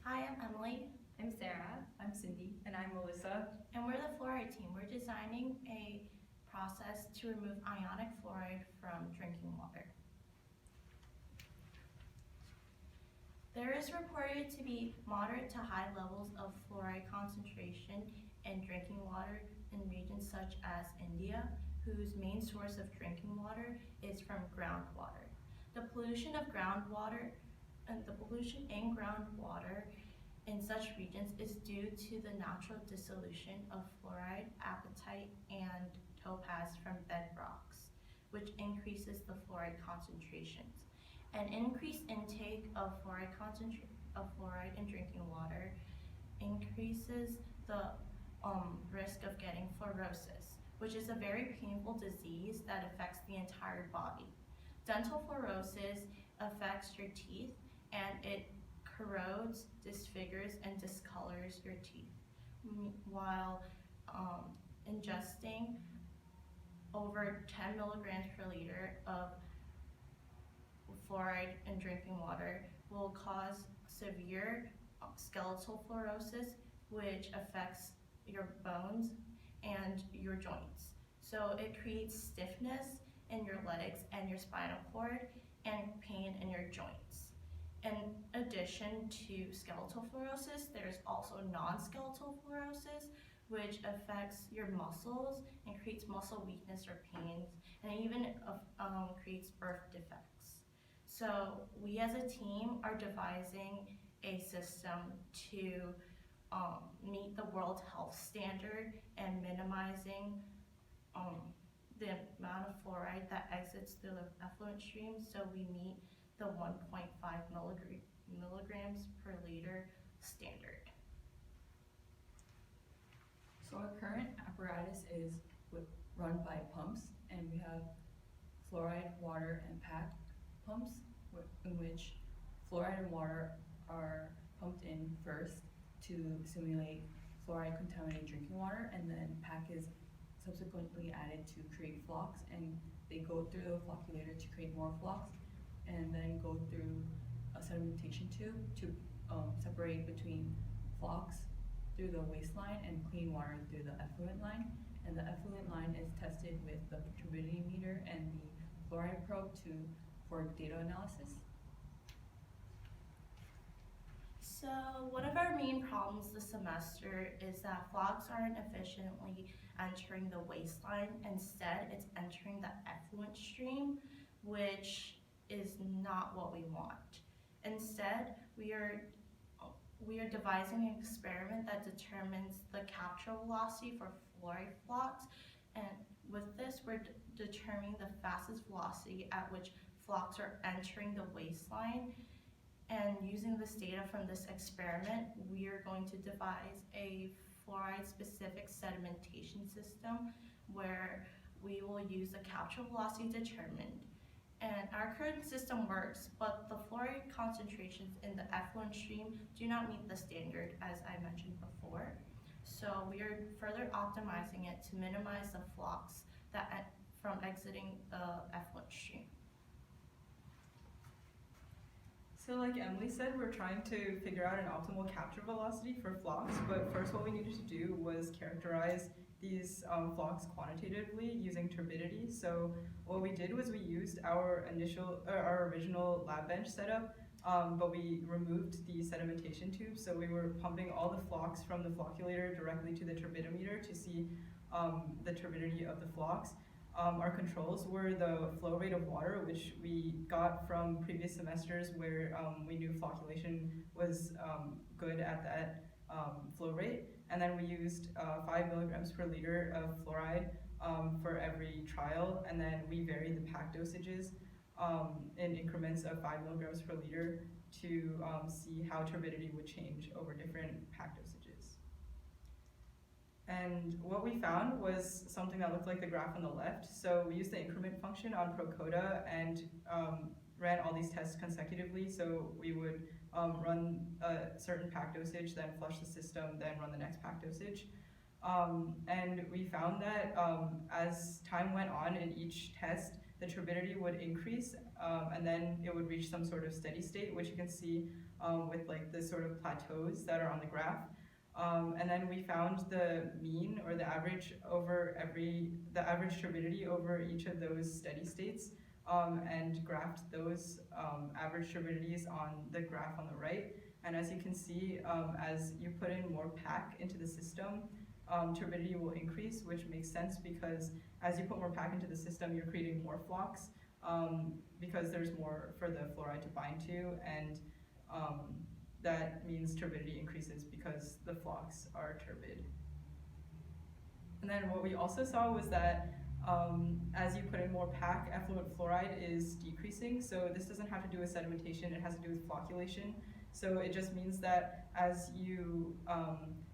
Hi, I'm Emily. I'm Sarah. I'm Cindy. And I'm Melissa. And we're the Fluoride team. We're designing a process to remove ionic fluoride from drinking water. There is reported to be moderate to high levels of fluoride concentration in drinking water in regions such as India, whose main source of drinking water is from groundwater. The pollution of groundwater and the pollution in groundwater in such regions is due to the natural dissolution of fluoride, apatite, and topaz from bedrocks, which increases the fluoride concentrations. An increased intake of fluoride in drinking water increases the risk of getting fluorosis, which is a very painful disease that affects the entire body. Dental fluorosis affects your teeth and it corrodes, disfigures, and discolors your teeth, while ingesting over 10 milligrams per liter of fluoride in drinking water will cause severe skeletal fluorosis, which affects your bones and your joints. So it creates stiffness in your legs and your spinal cord and pain in your joints. In addition to skeletal fluorosis, there's also non-skeletal fluorosis, which affects your muscles and creates muscle weakness or pains, and even creates birth defects. So we as a team are devising a system to meet the World Health Standard and minimizing the amount of fluoride that exits through the effluent stream, so we meet the 1.5 milligrams per liter standard. So our current apparatus is run by pumps, and we have fluoride, water, and PAC pumps, in which fluoride and water are pumped in first to simulate fluoride contaminated drinking water, and then PAC is subsequently added to create flocs, and they go through the flocculator to create more flocs, and then go through a sedimentation tube to separate between flocs through the waistline and clean water through the effluent line. And the effluent line is tested with the turbidity meter and the fluoride probe for data analysis. So one of our main problems this semester is that flocs aren't efficiently entering the waistline. Instead, it's entering the effluent stream, which is not what we want. Instead, we are devising an experiment that determines the capture velocity for fluoride flocs, and with this we're determining the fastest velocity at which flocs are entering the waistline. And using this data from this experiment, we are going to devise a fluoride-specific sedimentation system where we will use the capture velocity determined. And our current system works, but the fluoride concentrations in the effluent stream do not meet the standard, as I mentioned before. So we are further optimizing it to minimize the flocs from exiting the effluent stream. So like Emily said, we're trying to figure out an optimal capture velocity for flocs, but first what we needed to do was characterize these flocs quantitatively using turbidity. So what we did was we used our original lab bench setup, but we removed the sedimentation tube. So we were pumping all the flocs from the flocculator directly to the turbidimeter to see the turbidity of the flocs. Our controls were the flow rate of water, which we got from previous semesters where we knew flocculation was good at that flow rate. And then we used 5 milligrams per liter of fluoride for every trial, and then we varied the PAC dosages in increments of 5 milligrams per liter to see how turbidity would change over different PAC dosages. And what we found was something that looked like the graph on the left. So we used the increment function on Procoda and ran all these tests consecutively. So we would run a certain PAC dosage, then flush the system, then run the next PAC dosage. And we found that as time went on in each test, the turbidity would increase, and then it would reach some sort of steady state, which you can see with like the sort of plateaus that are on the graph. And then we found the mean or the average turbidity over each of those steady states, and graphed those average turbidities on the graph on the right. And as you can see, as you put in more PAC into the system, turbidity will increase, which makes sense because as you put more PAC into the system, you're creating more flocs, because there's more for the fluoride to bind to, and that means turbidity increases because the flocs are turbid. And then what we also saw was that as you put in more PAC, effluent fluoride is decreasing. So this doesn't have to do with sedimentation, it has to do with flocculation. So it just means that as you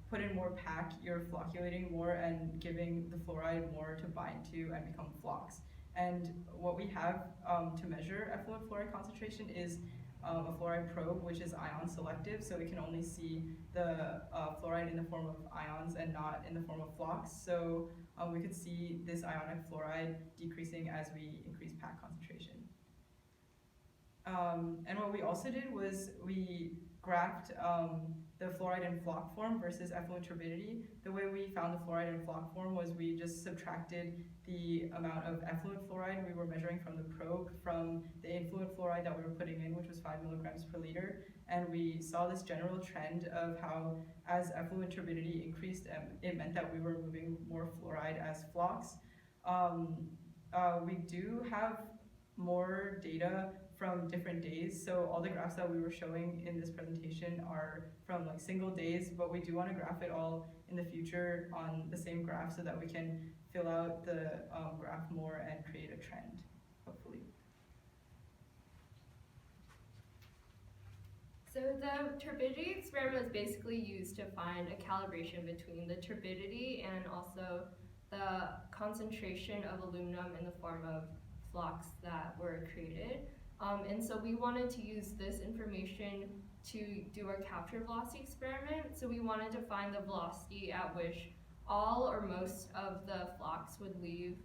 put in more PAC, you're flocculating more and giving the fluoride more to bind to and become flocs. And what we have to measure effluent fluoride concentration is a fluoride probe, which is ion selective, so it can only see the fluoride in the form of ions and not in the form of flocs. So we could see this ionic fluoride decreasing as we increase PAC concentration. And what we also did was we graphed the fluoride in floc form versus effluent turbidity. The way we found the fluoride in floc form was we just subtracted the amount of effluent fluoride we were measuring from the probe from the influent fluoride that we were putting in, which was 5 milligrams per liter. And we saw this general trend of how as effluent turbidity increased, it meant that we were moving more fluoride as flocs. We do have more data from different days, so all the graphs that we were showing in this presentation are from like single days, but we do want to graph it all in the future on the same graph so that we can fill out the graph more and create a trend, hopefully. So the turbidity experiment is basically used to find a calibration between the turbidity and also the concentration of aluminum in the form of flocs that were created. And so we wanted to use this information to do our capture velocity experiment. So we wanted to find the velocity at which all or most of the flocs would leave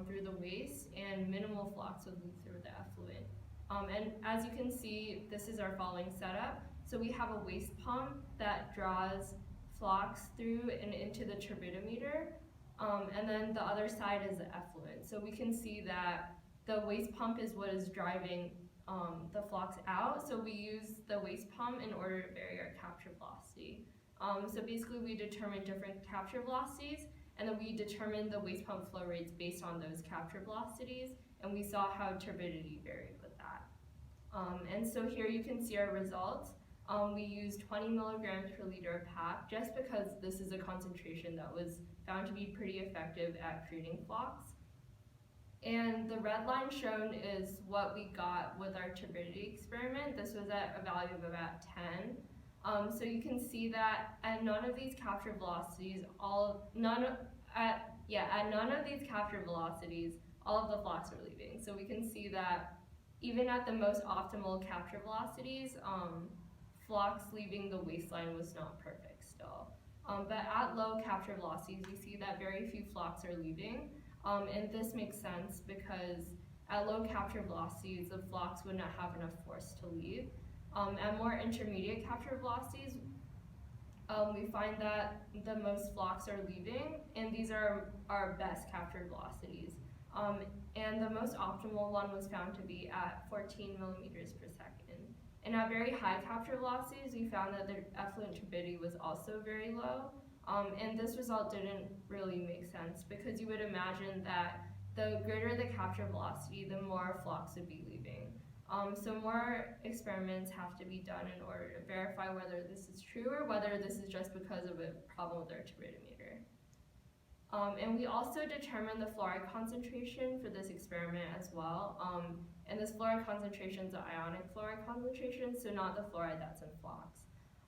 through the waste, and minimal flocs would leave through the effluent. And as you can see, this is our following setup. So we have a waste pump that draws flocs through and into the turbidimeter, and then the other side is the effluent. So we can see that the waste pump is what is driving the flocs out. So we use the waste pump in order to vary our capture velocity. So basically we determine different capture velocities, and then we determine the waste pump flow rates based on those capture velocities, and we saw how turbidity varied with that. And so here you can see our results. We used 20 milligrams per liter of PAC just because this is a concentration that was found to be pretty effective at creating flocs. And the red line shown is what we got with our turbidity experiment. This was at a value of about 10. So you can see that at none of these capture velocities, all of these capture velocities, all of the flocs were leaving. So we can see that even at the most optimal capture velocities, flocs leaving the waistline was not perfect still. But at low capture velocities, you see that very few flocs are leaving. And this makes sense because at low capture velocities, the flocs would not have enough force to leave. At more intermediate capture velocities, we find that the most flocs are leaving, and these are our best capture velocities. And the most optimal one was found to be at 14 millimeters per second. And at very high capture velocities, we found that the effluent turbidity was also very low. And this result didn't really make sense because you would imagine that the greater the capture velocity, the more flocs would be leaving. So more experiments have to be done in order to verify whether this is true or whether this is just because of a problem with our turbidimeter. And we also determined the fluoride concentration for this experiment as well. And this fluoride concentration is an ionic fluoride concentration, so not the fluoride that's in flocs.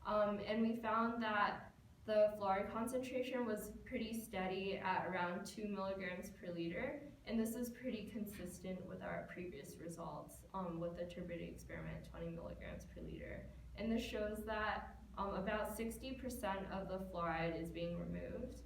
And we found that the fluoride concentration was pretty steady at around 2 milligrams per liter, and this is pretty consistent with our previous results with the turbidity experiment, 20 milligrams per liter. And this shows that about 60% of the fluoride is being removed.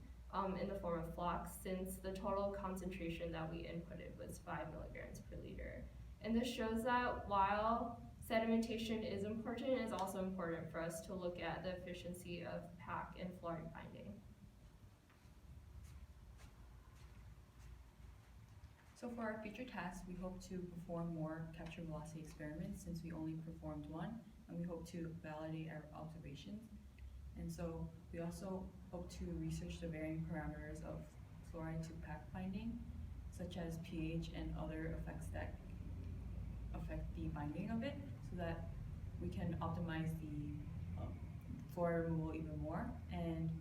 in the form of flocs, since the total concentration that we inputted was 5 milligrams per liter. And this shows that while sedimentation is important, it's also important for us to look at the efficiency of PAC and fluoride binding. So for our future tasks, we hope to perform more capture velocity experiments since we only performed one, and we hope to validate our observations. And so we also hope to research the varying parameters of fluoride to PAC binding, such as pH and other effects that affect the binding of it, so that we can optimize the fluoride removal even more. And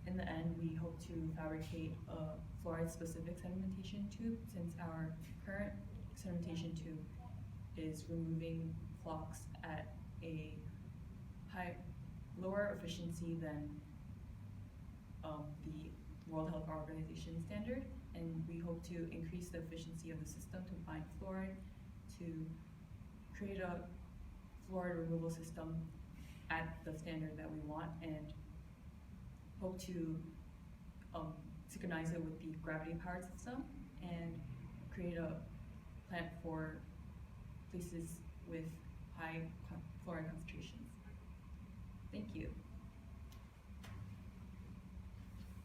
in the end, we hope to fabricate a fluoride-specific sedimentation tube, since our current sedimentation tube is removing flocs at a lower efficiency than the World Health Organization standard, and we hope to increase the efficiency of the system to bind fluoride to create a fluoride removal system at the standard that we want, and hope to synchronize it with the gravity-powered system and create a plant for places with high fluoride concentrations. Thank you.